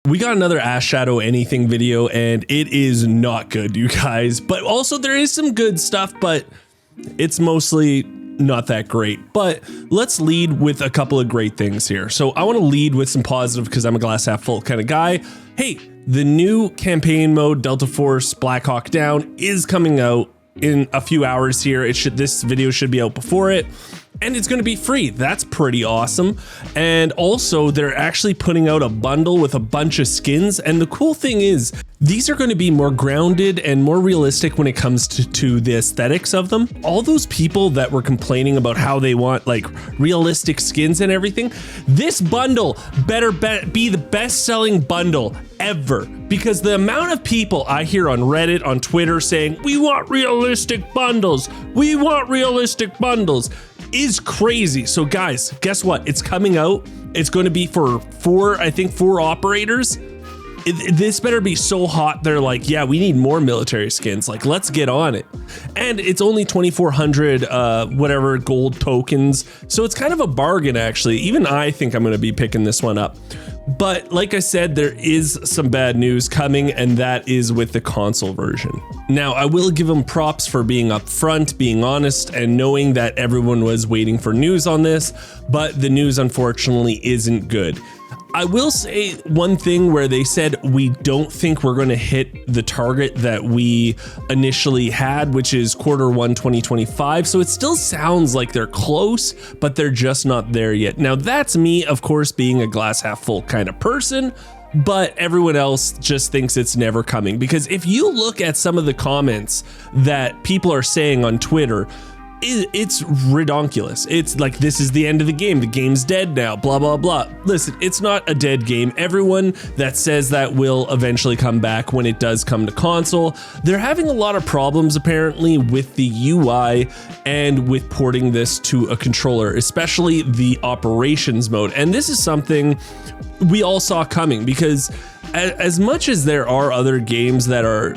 We got another Ash Shadow Anything video, and it is not good, you guys. But also there is some good stuff, but it's mostly not that great. But let's lead with a couple of great things here. So I want to lead with some positive because I'm a glass half full kind of guy. Hey, the new campaign mode, Delta Force Black Hawk Down, is coming out in a few hours here. This video should be out before it. And it's going to be free. That's pretty awesome. And also they're actually putting out a bundle with a bunch of skins. And the cool thing is these are going to be more grounded and more realistic when it comes to the aesthetics of them. All those people that were complaining about how they want like realistic skins and everything, this bundle better be the best selling bundle ever, because the amount of people I hear on Reddit, on Twitter saying, we want realistic bundles, we want realistic bundles, is crazy. So guys, guess what? It's coming out. It's going to be for four operators. This better be so hot. They're like, yeah, we need more military skins. Like, let's get on it. And it's only 2,400 whatever gold tokens. So it's kind of a bargain, actually. Even I think I'm going to be picking this one up. But like I said, there is some bad news coming, and that is with the console version. Now, I will give them props for being upfront, being honest, and knowing that everyone was waiting for news on this, but the news unfortunately isn't good. I will say one thing where they said we don't think we're going to hit the target that we initially had, which is Q1 2025. So it still sounds like they're close, but they're just not there yet. Now that's me, of course, being a glass half full kind of person, but everyone else just thinks it's never coming. Because if you look at some of the comments that people are saying on Twitter, it's redonkulous. It's like, this is the end of the game. The game's dead now, blah, blah, blah. Listen, it's not a dead game. Everyone that says that will eventually come back when it does come to console. They're having a lot of problems apparently with the UI and with porting this to a controller, especially the operations mode. And this is something we all saw coming, because as much as there are other games that are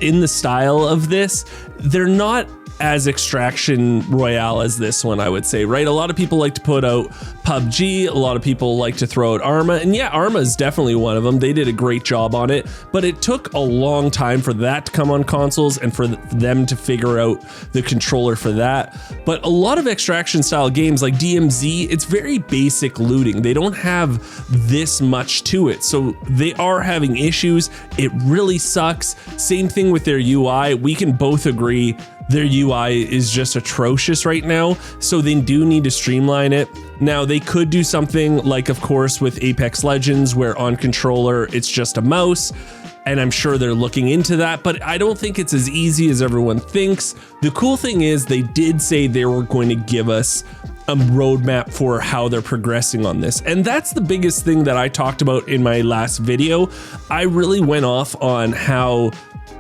in the style of this, they're not as extraction royale as this one, I would say, right? A lot of people like to put out PUBG, a lot of people like to throw out Arma, and yeah, Arma is definitely one of them. They did a great job on it, but it took a long time for that to come on consoles and for them to figure out the controller for that. But a lot of extraction style games like DMZ, it's very basic looting. They don't have this much to it, so they are having issues. It really sucks. Same thing with their UI. We can both agree their UI is just atrocious right now, so they do need to streamline it. Now, they could do something like, of course, with Apex Legends, where on controller it's just a mouse, and I'm sure they're looking into that, but I don't think it's as easy as everyone thinks. The cool thing is they did say they were going to give us a roadmap for how they're progressing on this. And that's the biggest thing that I talked about in my last video. I really went off on how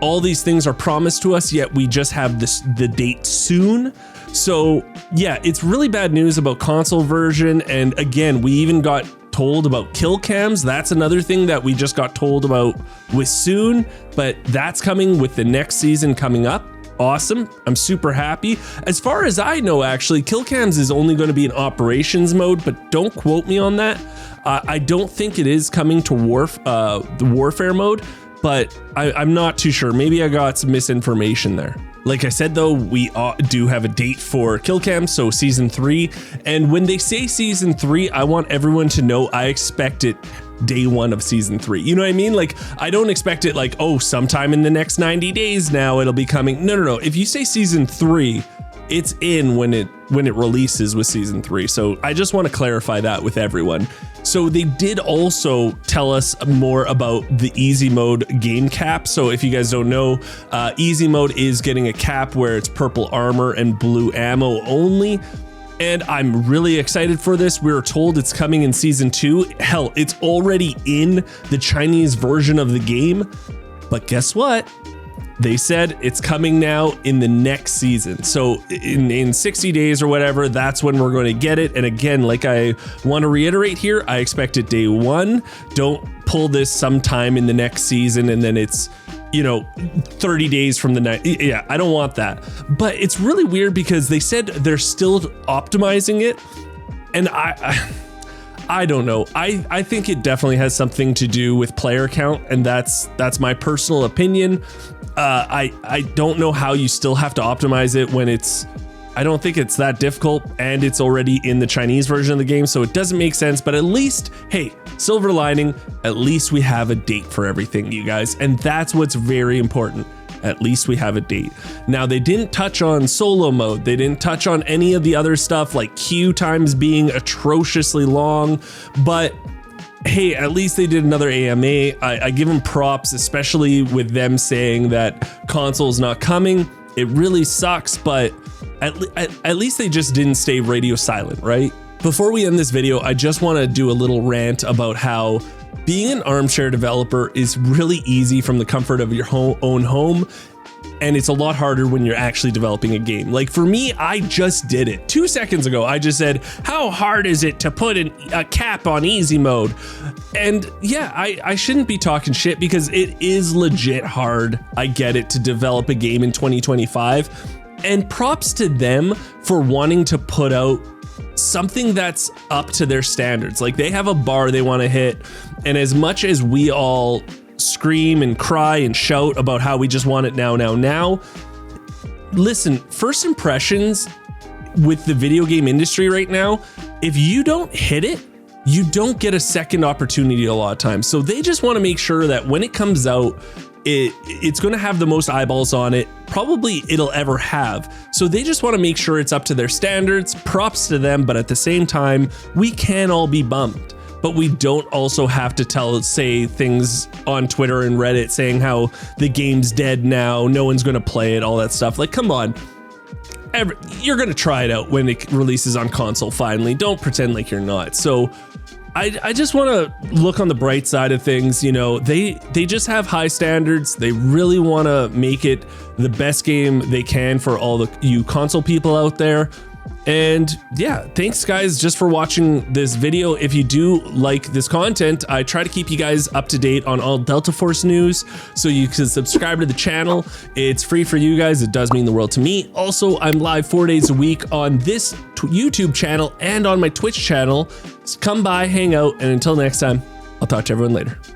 all these things are promised to us, yet we just have the date soon. So yeah, it's really bad news about console version. And again, we even got told about kill cams. That's another thing that we just got told about with soon, but that's coming with the next season coming up. Awesome. I'm super happy. As far as I know, actually, kill cams is only going to be in operations mode, but don't quote me on that. I don't think it is coming to the warfare mode, but I'm not too sure. Maybe I got some misinformation there. Like I said, though, we do have a date for kill cam, so season 3. And when they say season 3, I want everyone to know I expect it day 1 of season 3. You know what I mean? Like, I don't expect it like, oh, sometime in the next 90 days now it'll be coming. No. If you say season 3, it's in when it releases with season 3. So I just want to clarify that with everyone. So they did also tell us more about the easy mode game cap. So if you guys don't know, easy mode is getting a cap where it's purple armor and blue ammo only. And I'm really excited for this. We were told it's coming in season 2. Hell, it's already in the Chinese version of the game. But guess what? They said it's coming now in the next season. So in 60 days or whatever, that's when we're going to get it. And again, like I want to reiterate here, I expect it day 1. Don't pull this sometime in the next season and then it's, 30 days from the night. Yeah, I don't want that. But it's really weird because they said they're still optimizing it. And I don't know. I think it definitely has something to do with player count, and that's my personal opinion. I don't know how you still have to optimize it when I don't think it's that difficult, and it's already in the Chinese version of the game, so it doesn't make sense. But at least, hey, silver lining, at least we have a date for everything, you guys, and that's what's very important. At least we have a date. Now, they didn't touch on solo mode. They didn't touch on any of the other stuff like queue times being atrociously long, but hey, at least they did another AMA. I give them props, especially with them saying that console's not coming. It really sucks, but at least they just didn't stay radio silent, right? Before we end this video, I just want to do a little rant about how being an armchair developer is really easy from the comfort of your own home, and it's a lot harder when you're actually developing a game. Like for me, I just did it 2 seconds ago. I just said, how hard is it to put a cap on easy mode? And yeah, I shouldn't be talking shit because it is legit hard. I get it, to develop a game in 2025. And props to them for wanting to put out something that's up to their standards. Like they have a bar they want to hit. And as much as we all scream and cry and shout about how we just want it now, listen, first impressions with the video game industry right now, if you don't hit it, you don't get a second opportunity a lot of times. So they just want to make sure that when it comes out, it's going to have the most eyeballs on it probably it'll ever have. So they just want to make sure it's up to their standards. Props to them, but at the same time, we can all be bummed. But we don't also have to say things on Twitter and Reddit saying how the game's dead now, no one's going to play it, all that stuff. Like, come on. You're going to try it out when it releases on console finally. Don't pretend like you're not. So I just want to look on the bright side of things. You know, they just have high standards. They really want to make it the best game they can for all you console people out there. And yeah, thanks guys just for watching this video. If you do like this content, I try to keep you guys up to date on all Delta Force news, so you can subscribe to the channel. It's free for you guys. It does mean the world to me. Also, I'm live 4 days a week on this YouTube channel and on my Twitch channel. So come by, hang out, and until next time, I'll talk to everyone later.